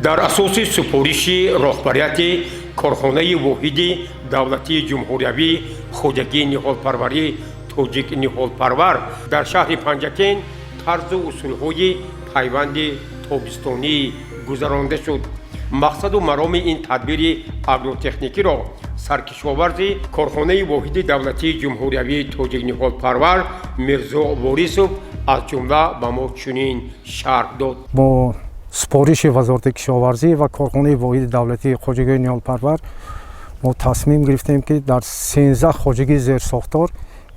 дар асоси супориши роҳбарияти корхонаи воҳиди давлатии ҷумҳуриявӣ хоҷагии ниҳолпарварӣ тоҷик ниҳолпарвар дар шаҳри Панҷакен тарзу усулҳои пайванди тобистонӣ гузаронида шуд. мақсаду мароми ин тадбири агротехникиро саркишоварзи корхонаи воҳиди давлатии ҷумҳуриявии тоҷик ниҳолпарвар Мирзо Ворисов аз ҷумла ба мо чунин шарҳ дод. супориши вазорати кишоварзӣ ва корхонаи воҳиди давлатии хоҷагии ниҳолпарвар мо тасмим гирифтем ки дар 13 хоҷагии зерсохтор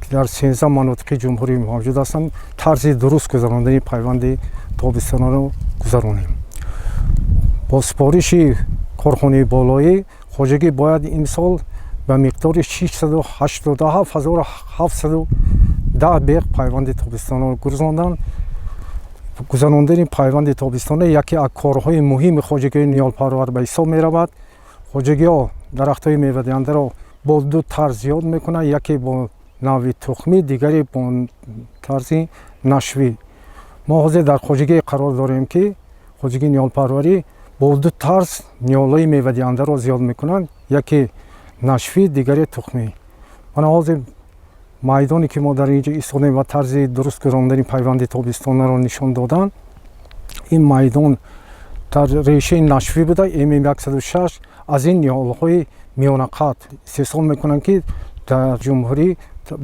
ки дар 13 манотиқи ҷумҳурӣ мавҷуд ҳастанд тарзи дуруст гузарондани пайванди тобистонаро гузаронем. бо супориши корхонаи болоӣ хоҷагӣ бояд имсол ба миқдори 687710 беғ пайванди тобистонаро гузаронданд. гузарондани пайванди тобистона яке аз корҳои муҳими хоҷагии ниҳолпарвар ба ҳисоб меравад. хоҷагиҳо дарахтҳои мевадиҳандаро бо ду тарз зиёд мекунанд, яке бо навъи тухмӣ, дигаре бо тарзи нашвӣ. мо ҳозир дар хоҷагие қарор дорем ки хоҷагии ниҳолпарварӣ бо ду тарз ниҳолҳои мевадиҳандаро зиёд мекунанд, яке нашвӣ, дигаре тухмӣ. мана ҳозир майдоне ки мо дар инҷо истодем ва тарзи дуруст гузарондани пайванди тобистонаро нишон доданд, ин майдон дар решаи нашвӣ буда м106 аз ин ниҳолҳои миёнақад истеҳсол мекунанд ки дар ҷумҳурӣ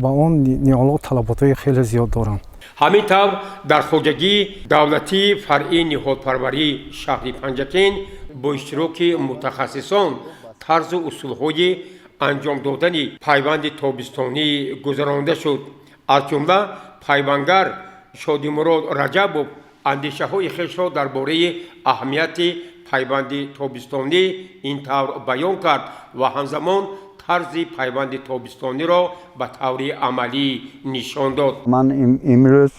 ба он ниҳолҳо талаботҳои хеле зиёд доранд. ҳамин тавр дар хоҷагии давлатии фаръии ниҳолпарварии шаҳри Панҷакен бо иштироки мутахассисон тарзу усулҳои анҷом додани пайванди тобистонӣ гузаронида шуд. аз ҷумла пайвандгар Шодимурод Раҷабов андешаҳои хешро дар бораи аҳамияти пайванди тобистонӣ ин тавр баён кард ва ҳамзамон тарзи пайванди тобистониро ба таври амалӣ нишон дод. ман имрӯз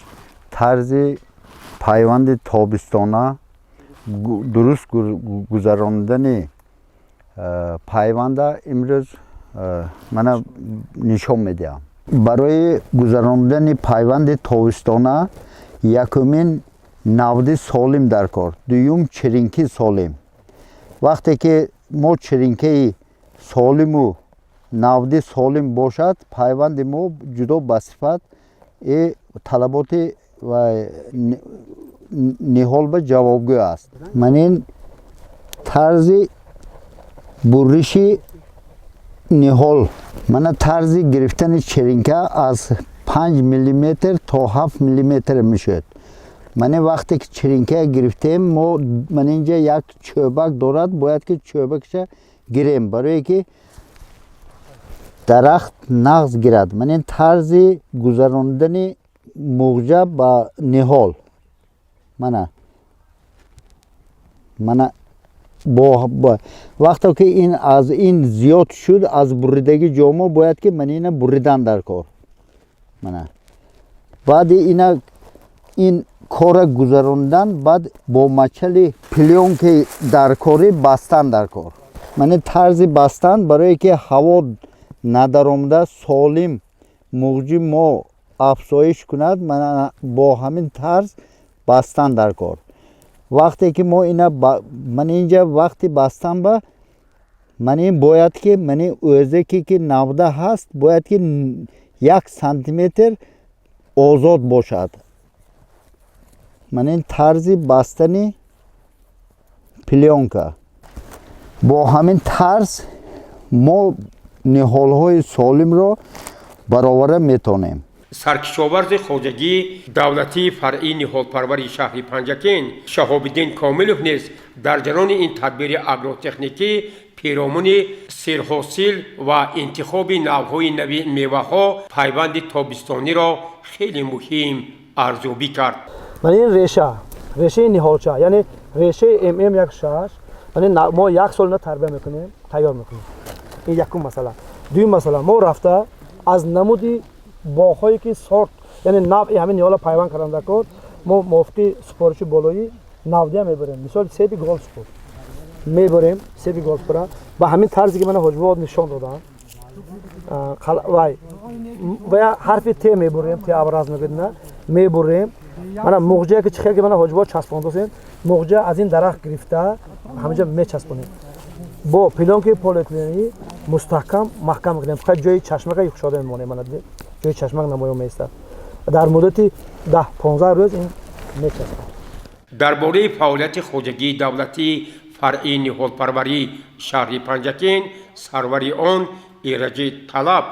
тарзи пайванди тобистона дуруст гузарондани пайванда имрӯз мана нишон медиҳам. барои гузарондани пайванди тобистона якумин навди солим дар кор, дуюм чиринки солим. вақте ки мо чиринкаи солиму навди солим бошад, пайванди мо ҷудо ба сифат талаботи ва ниҳол ба ҷавобгӯ аст. манин тарзи буриши ниҳол, мана тарзи гирифтани чиринка аз 5 миллиметр то 7 миллиметр мешуд. мане вақте ки чиринка гирифтем, мо манинҷа як чӯбак дорад, бояд ки чӯбакша гирем, барое ки дарахт нағз гирад. манин тарзи гузарондани муғҷа ба ниҳол мана вақте ки ин аз ин зиёд шуд, аз буридаги ҷомо бояд ки манина буридан дар кор. мана баъди ин кора гузарондан, баъд бо мачали пленки даркорӣ бастан дар кор. мани тарзи бастан барое ки ҳаво надаромада солим муғҷи мо афзоиш кунад, мана бо ҳамин тарз бастан дар кор. вақте ки мо мани инҷа вақти бастан ба мани бояд ки мани ӯзаки ки навда ҳаст, бояд ки 1 сантиметр озод бошад. мани тарзи бастани пленка. бо ҳамин тарз мо ниҳолҳои солимро баровара метонем. саркишоварзи хоҷагии давлатии фаръии ниҳолпарвари шаҳри Панҷакен Шаҳобиддин Комилов низ дар ҷарони ин тадбири агротехникӣ пиромони сирҳосил ва интихоби навъҳои нави меваҳо пайванди тобистониро хеле муҳим арзёбӣ кард. ман ин решаи ниҳолча, яъне решаи м106 мо 1 сол тарбия мекунем, тайёр мекунем. ин якум масъала. дуюм масъала, мо рафта аз намуди боғҳое ки сорт, яъне навъи ҳамин ниҳола пайванд каранда кор, мо мувофиқи супориши болоӣ навдия мебарем. мисол себи голспур мебарем, себи голспура ба ҳамин тарзе ки мана ҳоҷибод нишон доданд, ва ҳарфи т мебурем, т абраз мегӯдна мебурем. мана муғҷае ки чихел ки мана ҳоҷибод часпондасем, муғҷа аз ин дарахт гирифта ҳамаҷо мечаспонем. бо пленки полиэтилении мустаҳкам маҳкам мекунем. фақат ҷои чашмака юхшода мемонем. Мана ҷои чашмак намоён меистад. дар муддати 10-15 рӯз ин мечаспад. дар бораи фаъолияти хоҷагии давлатии фаръии ниҳолпарварии шаҳри Панҷакин сарвари он Эраҷи Талаб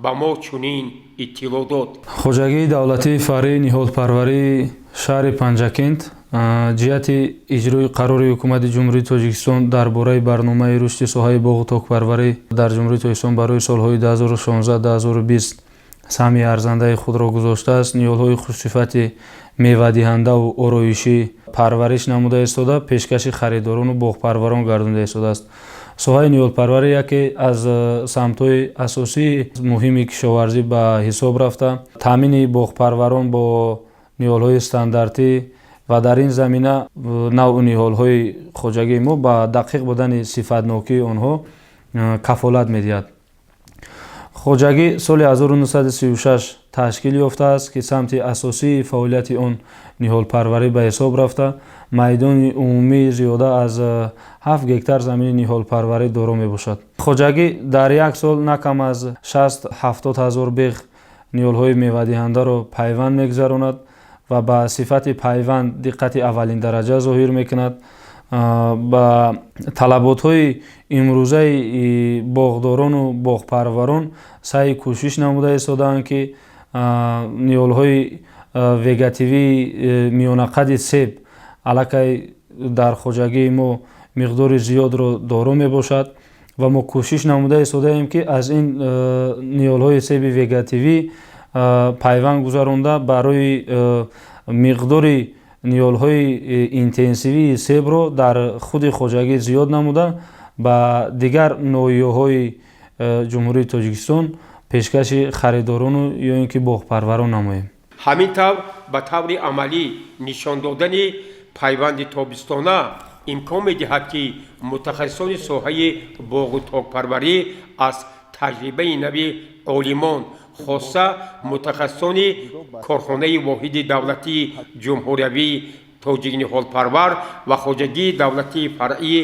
ба мо чунин иттилоъ дод. хоҷагии давлатии фаръии ниҳолпарварии шаҳри Панҷакент ҷиҳати иҷрои қарори ҳукумати ҷумҳурии Тоҷикистон дар бораи барномаи рушди соҳаи боғу токпарварӣ дар ҷумҳурии Тоҷикистон барои солҳои 2016-2020 саҳми арзандаи худро гузоштааст. ниҳолҳои хушсифати мевадиҳандаву ороишӣ парвариш намуда истода, пешкаши харидорону боғпарварон гардонда истодааст. соҳаи ниҳолпарварӣ яке аз самтҳои асосии муҳими кишоварзӣ ба ҳисоб рафта. таъмини боғпарварон бо ниҳолҳои стандартӣ ва дар ин замина навъу ниҳолҳои хоҷагии мо ба дақиқ будани сифатнокии онҳо кафолат медиҳад. хоҷагӣ соли 1936 ташкил ёфтааст, ки самти асосии фаъолияти он ниҳолпарварӣ ба ҳисоб рафта. майдони умумии зиёда аз 7 гектар замини ниҳолпарварӣ доро мебошад. хоҷагӣ дар як сол на кам аз 60-70 ҳазор беғ ниҳолҳои мевадиҳандаро пайванд мегузаронад ва ба сифати пайванд диққати аввалин дараҷа зоҳир мекунад. ба талаботҳои имрӯзаи боғдорону боғпарварон саъи кӯшиш намуда истодаанд, ки ниҳолҳои вегативии миёнақади себ аллакай дар хоҷагии мо миқдори зиёдро доро мебошад ва мо кӯшиш намуда истодаем, ки аз ин ниҳолҳои себи вегативӣ пайванд гузаронда барои миқдори ниҳолҳои интенсивии себро дар худи хоҷагӣ зиёд намуда ба дигар ноҳияҳои ҷумҳурии Тоҷикистон пешкаши харидорону ё ин ки боғпарварон намоем. ҳамин тавр ба таври амалӣ нишон додани пайванди тобистона имкон медиҳад, ки мутахассисони соҳаи боғу токпарварӣ аз таҷрибаи нави олимон, хоса мутахассисони корхонаи воҳиди давлатии ҷумҳуриявии тоҷик ниҳолпарвар ва хоҷагии давлатии фаръии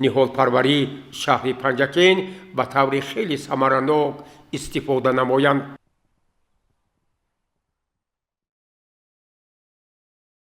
ниҳолпарварии шаҳри Панҷакин ба таври хеле самаранок истифода намоянд.